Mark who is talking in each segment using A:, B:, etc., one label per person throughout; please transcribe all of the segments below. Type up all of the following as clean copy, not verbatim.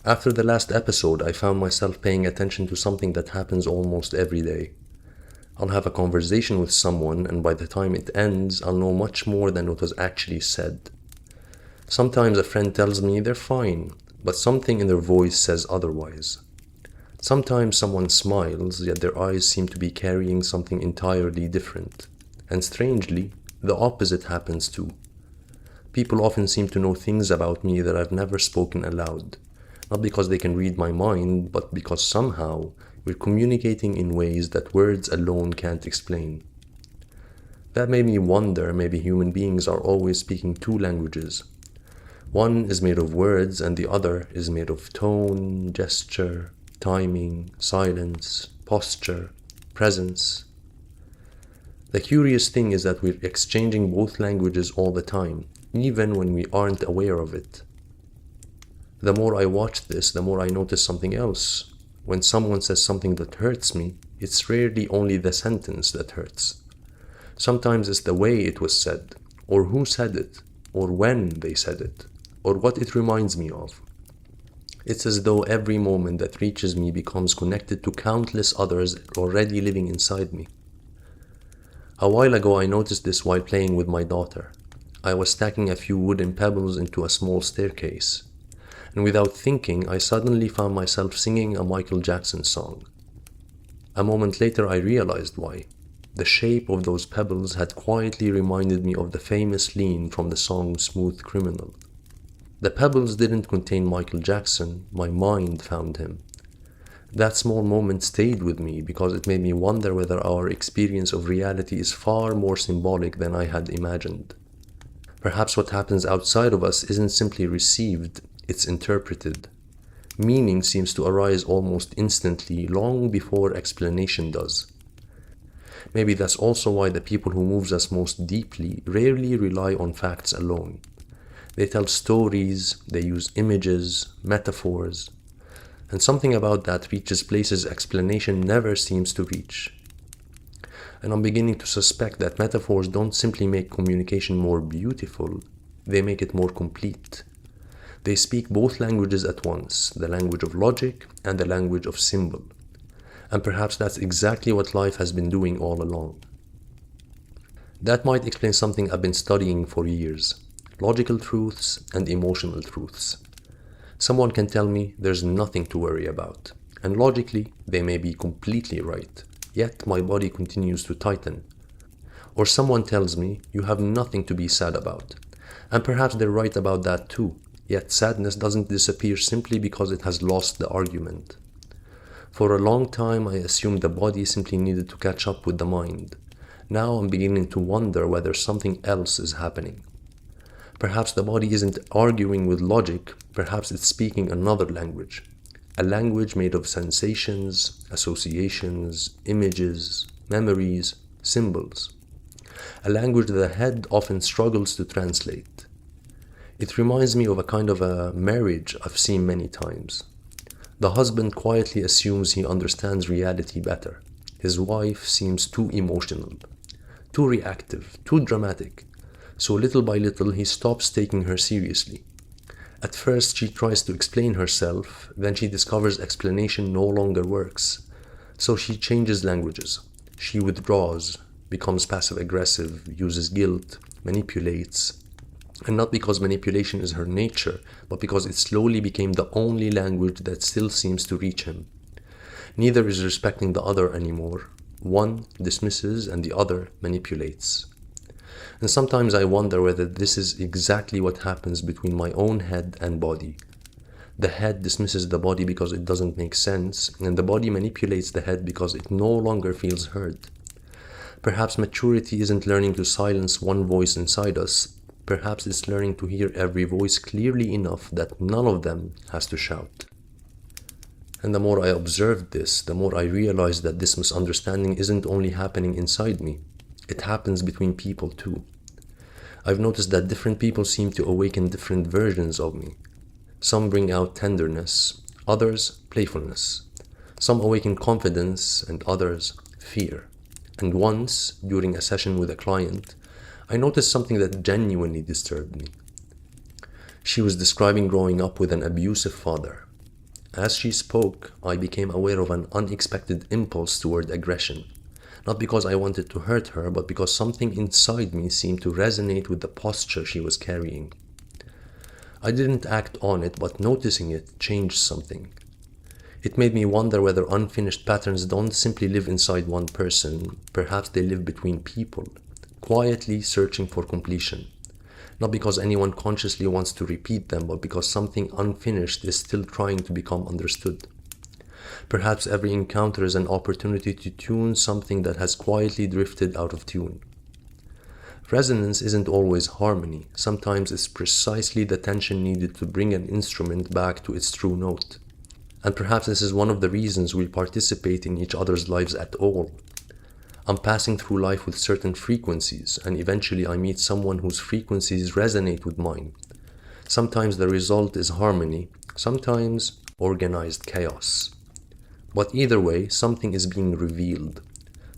A: After the last episode, I found myself paying attention to something that happens almost every day. I'll have a conversation with someone, and by the time it ends, I'll know much more than what was actually said. Sometimes a friend tells me they're fine, but something in their voice says otherwise. Sometimes someone smiles, yet their eyes seem to be carrying something entirely different. And strangely, the opposite happens too. People often seem to know things about me that I've never spoken aloud. Not because they can read my mind, but because somehow we're communicating in ways that words alone can't explain. That made me wonder, maybe human beings are always speaking two languages. One is made of words and the other is made of tone, gesture, timing, silence, posture, presence. The curious thing is that we're exchanging both languages all the time, even when we aren't aware of it. The more I watch this, the more I notice something else. When someone says something that hurts me, it's rarely only the sentence that hurts. Sometimes it's the way it was said, or who said it, or when they said it, or what it reminds me of. It's as though every moment that reaches me becomes connected to countless others already living inside me. A while ago I noticed this while playing with my daughter. I was stacking a few wooden pebbles into a small staircase, and without thinking I suddenly found myself singing a Michael Jackson song. A moment later I realized why. The shape of those pebbles had quietly reminded me of the famous lean from the song Smooth Criminal. The pebbles didn't contain Michael Jackson, my mind found him. That small moment stayed with me because it made me wonder whether our experience of reality is far more symbolic than I had imagined. Perhaps what happens outside of us isn't simply received, it's interpreted. Meaning seems to arise almost instantly, long before explanation does. Maybe that's also why the people who move us most deeply rarely rely on facts alone. They tell stories, they use images, metaphors, and something about that reaches places explanation never seems to reach. And I'm beginning to suspect that metaphors don't simply make communication more beautiful, they make it more complete. They speak both languages at once, the language of logic and the language of symbol. And perhaps that's exactly what life has been doing all along. That might explain something I've been studying for years: logical truths and emotional truths. Someone can tell me there's nothing to worry about, and logically they may be completely right, yet my body continues to tighten. Or someone tells me you have nothing to be sad about, and perhaps they're right about that too, yet sadness doesn't disappear simply because it has lost the argument. For a long time I assumed the body simply needed to catch up with the mind. Now I'm beginning to wonder whether something else is happening. Perhaps the body isn't arguing with logic, perhaps it's speaking another language. A language made of sensations, associations, images, memories, symbols. A language the head often struggles to translate. It reminds me of a kind of a marriage I've seen many times. The husband quietly assumes he understands reality better. His wife seems too emotional, too reactive, too dramatic. So little by little he stops taking her seriously. At first she tries to explain herself, then she discovers explanation no longer works. So she changes languages. She withdraws, becomes passive-aggressive, uses guilt, manipulates. And not because manipulation is her nature, but because it slowly became the only language that still seems to reach him. Neither is respecting the other anymore. One dismisses and the other manipulates. And sometimes I wonder whether this is exactly what happens between my own head and body. The head dismisses the body because it doesn't make sense, and the body manipulates the head because it no longer feels heard. Perhaps maturity isn't learning to silence one voice inside us. Perhaps it's learning to hear every voice clearly enough that none of them has to shout. And the more I observed this, the more I realized that this misunderstanding isn't only happening inside me. It happens between people too. I've noticed that different people seem to awaken different versions of me. Some bring out tenderness, others playfulness. Some awaken confidence and others fear. And once, during a session with a client, I noticed something that genuinely disturbed me. She was describing growing up with an abusive father. As she spoke, I became aware of an unexpected impulse toward aggression. Not because I wanted to hurt her, but because something inside me seemed to resonate with the posture she was carrying. I didn't act on it, but noticing it changed something. It made me wonder whether unfinished patterns don't simply live inside one person, perhaps they live between people, quietly searching for completion. Not because anyone consciously wants to repeat them, but because something unfinished is still trying to become understood. Perhaps every encounter is an opportunity to tune something that has quietly drifted out of tune. Resonance isn't always harmony. Sometimes it's precisely the tension needed to bring an instrument back to its true note. And perhaps this is one of the reasons we participate in each other's lives at all. I'm passing through life with certain frequencies, and eventually I meet someone whose frequencies resonate with mine. Sometimes the result is harmony, sometimes organized chaos. But either way, something is being revealed.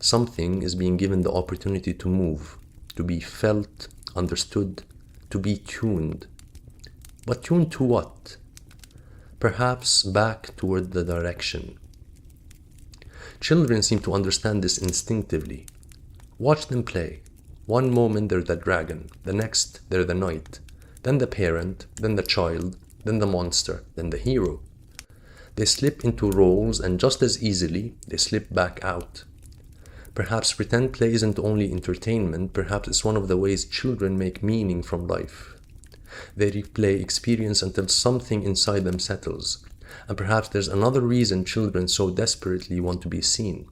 A: Something is being given the opportunity to move, to be felt, understood, to be tuned. But tuned to what? Perhaps back toward the direction. Children seem to understand this instinctively. Watch them play. One moment they're the dragon, the next they're the knight, then the parent, then the child, then the monster, then the hero. They slip into roles and just as easily they slip back out. Perhaps pretend play isn't only entertainment, perhaps it's one of the ways children make meaning from life. They replay experience until something inside them settles. And perhaps there's another reason children so desperately want to be seen.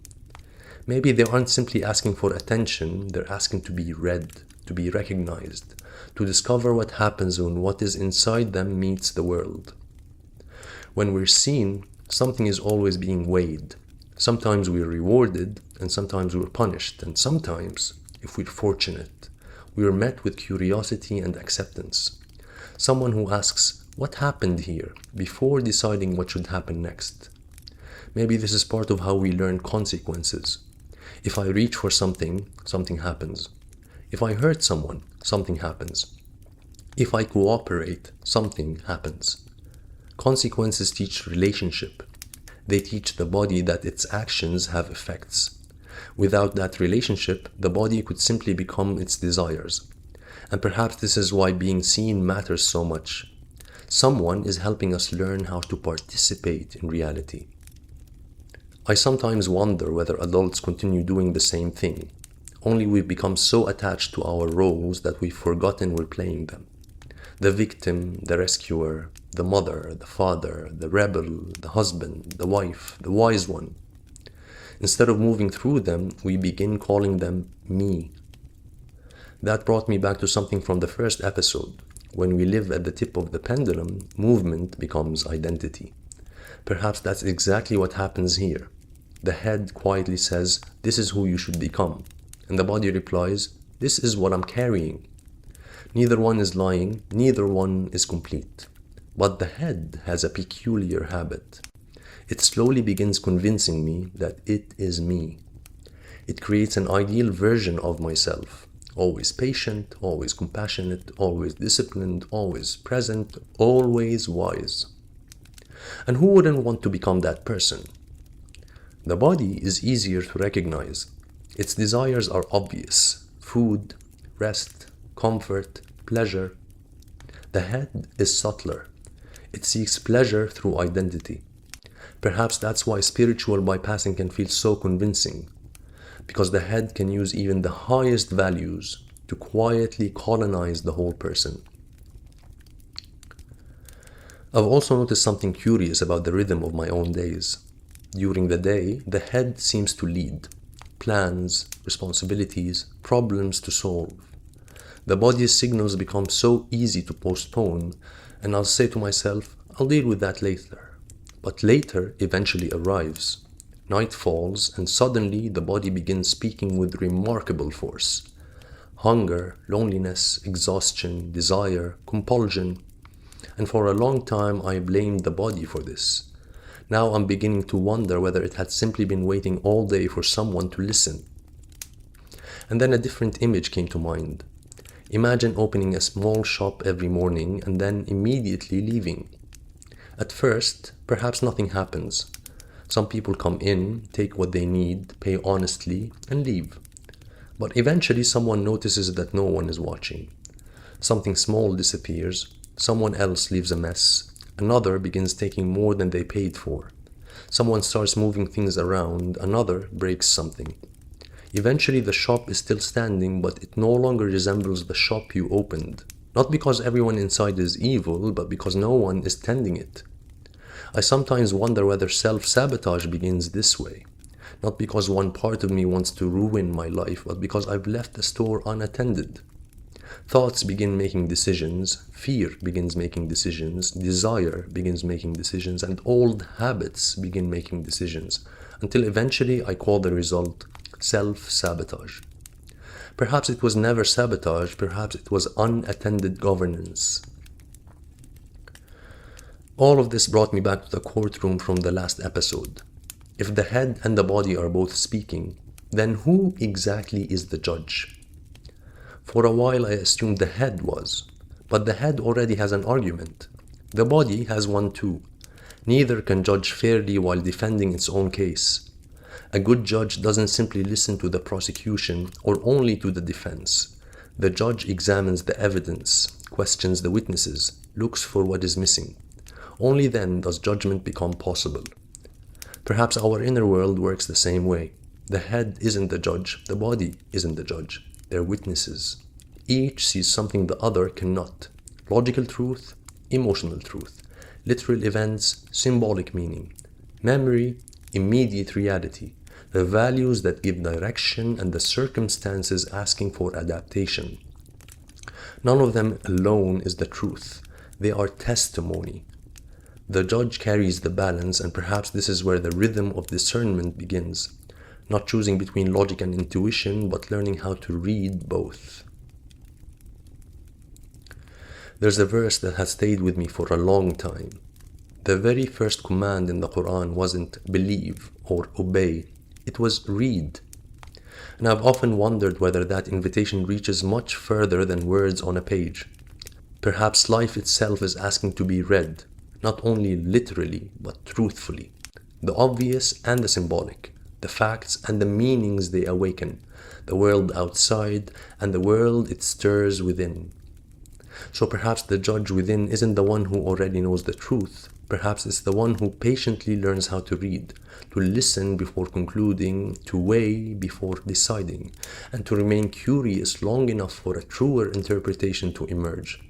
A: Maybe they aren't simply asking for attention, they're asking to be read, to be recognized, to discover what happens when what is inside them meets the world. When we're seen, something is always being weighed. Sometimes we're rewarded, and sometimes we're punished, and sometimes, if we're fortunate, we are met with curiosity and acceptance. Someone who asks, what happened here, before deciding what should happen next. Maybe this is part of how we learn consequences. If I reach for something, something happens. If I hurt someone, something happens. If I cooperate, something happens. Consequences teach relationship. They teach the body that its actions have effects. Without that relationship, the body could simply become its desires. And perhaps this is why being seen matters so much. Someone is helping us learn how to participate in reality. I sometimes wonder whether adults continue doing the same thing, only we've become so attached to our roles that we've forgotten we're playing them. The victim, the rescuer, the mother, the father, the rebel, the husband, the wife, the wise one. Instead of moving through them, we begin calling them me. That brought me back to something from the first episode. When we live at the tip of the pendulum, movement becomes identity. Perhaps that's exactly what happens here. The head quietly says, this is who you should become. And the body replies, this is what I'm carrying. Neither one is lying, neither one is complete. But the head has a peculiar habit. It slowly begins convincing me that it is me. It creates an ideal version of myself. Always patient, always compassionate, always disciplined, always present, always wise. And who wouldn't want to become that person? The body is easier to recognize. Its desires are obvious: food, rest, comfort, pleasure. The head is subtler. It seeks pleasure through identity. Perhaps that's why spiritual bypassing can feel so convincing. Because the head can use even the highest values to quietly colonize the whole person. I've also noticed something curious about the rhythm of my own days. During the day, the head seems to lead. Plans, responsibilities, problems to solve. The body's signals become so easy to postpone, and I'll say to myself, I'll deal with that later. But later eventually arrives. Night falls, and suddenly the body begins speaking with remarkable force. Hunger, loneliness, exhaustion, desire, compulsion. And for a long time I blamed the body for this. Now I'm beginning to wonder whether it had simply been waiting all day for someone to listen. And then a different image came to mind. Imagine opening a small shop every morning and then immediately leaving. At first, perhaps nothing happens. Some people come in, take what they need, pay honestly, and leave. But eventually someone notices that no one is watching. Something small disappears, someone else leaves a mess, another begins taking more than they paid for. Someone starts moving things around, another breaks something. Eventually the shop is still standing, but it no longer resembles the shop you opened. Not because everyone inside is evil, but because no one is tending it. I sometimes wonder whether self-sabotage begins this way. Not because one part of me wants to ruin my life, but because I've left the store unattended. Thoughts begin making decisions, fear begins making decisions, desire begins making decisions, and old habits begin making decisions, until eventually I call the result self-sabotage. Perhaps it was never sabotage, perhaps it was unattended governance. All of this brought me back to the courtroom from the last episode. If the head and the body are both speaking, then who exactly is the judge? For a while I assumed the head was, but the head already has an argument. The body has one too. Neither can judge fairly while defending its own case. A good judge doesn't simply listen to the prosecution or only to the defense. The judge examines the evidence, questions the witnesses, looks for what is missing. Only then does judgment become possible. Perhaps our inner world works the same way. The head isn't the judge, the body isn't the judge. They're witnesses. Each sees something the other cannot. Logical truth, emotional truth. Literal events, symbolic meaning. Memory, immediate reality. The values that give direction and the circumstances asking for adaptation. None of them alone is the truth. They are testimony. The judge carries the balance, and perhaps this is where the rhythm of discernment begins. Not choosing between logic and intuition, but learning how to read both. There's a verse that has stayed with me for a long time. The very first command in the Quran wasn't believe or obey, it was read. And I've often wondered whether that invitation reaches much further than words on a page. Perhaps life itself is asking to be read, not only literally, but truthfully. The obvious and the symbolic, the facts and the meanings they awaken, the world outside and the world it stirs within. So perhaps the judge within isn't the one who already knows the truth. Perhaps it's the one who patiently learns how to read, to listen before concluding, to weigh before deciding, and to remain curious long enough for a truer interpretation to emerge.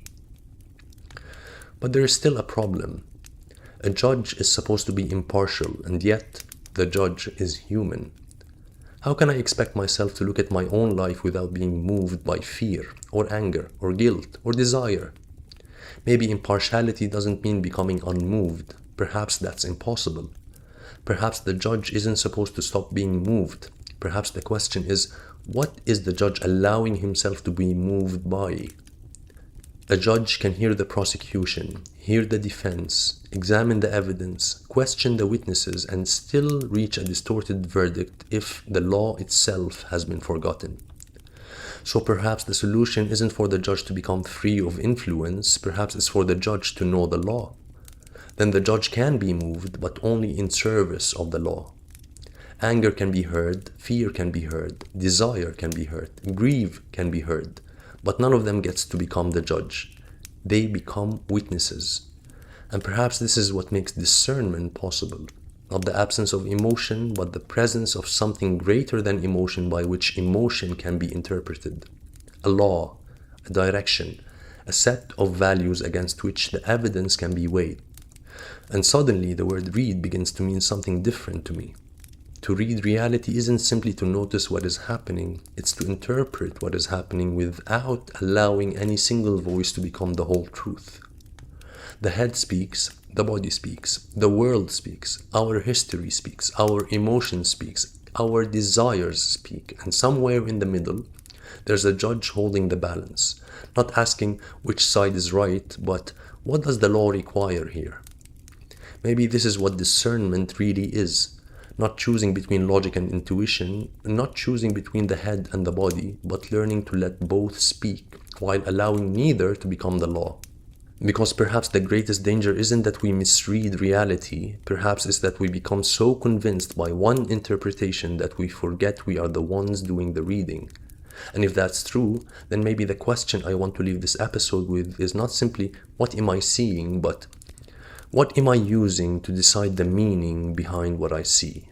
A: But there is still a problem. A judge is supposed to be impartial, and yet the judge is human. How can I expect myself to look at my own life without being moved by fear, or anger, or guilt, or desire? Maybe impartiality doesn't mean becoming unmoved. Perhaps that's impossible. Perhaps the judge isn't supposed to stop being moved. Perhaps the question is, what is the judge allowing himself to be moved by? A judge can hear the prosecution, hear the defense, examine the evidence, question the witnesses, and still reach a distorted verdict if the law itself has been forgotten. So perhaps the solution isn't for the judge to become free of influence, perhaps it's for the judge to know the law. Then the judge can be moved, but only in service of the law. Anger can be heard, fear can be heard, desire can be heard, grief can be heard, but none of them gets to become the judge. They become witnesses. And perhaps this is what makes discernment possible. Not the absence of emotion, but the presence of something greater than emotion by which emotion can be interpreted. A law, a direction, a set of values against which the evidence can be weighed. And suddenly the word read begins to mean something different to me. To read reality isn't simply to notice what is happening, it's to interpret what is happening without allowing any single voice to become the whole truth. The head speaks, the body speaks, the world speaks, our history speaks, our emotion speaks, our desires speak, and somewhere in the middle, there's a judge holding the balance, not asking which side is right, but what does the law require here? Maybe this is what discernment really is, not choosing between logic and intuition, not choosing between the head and the body, but learning to let both speak, while allowing neither to become the law. Because perhaps the greatest danger isn't that we misread reality, perhaps it's that we become so convinced by one interpretation that we forget we are the ones doing the reading. And if that's true, then maybe the question I want to leave this episode with is not simply, what am I seeing, but what am I using to decide the meaning behind what I see?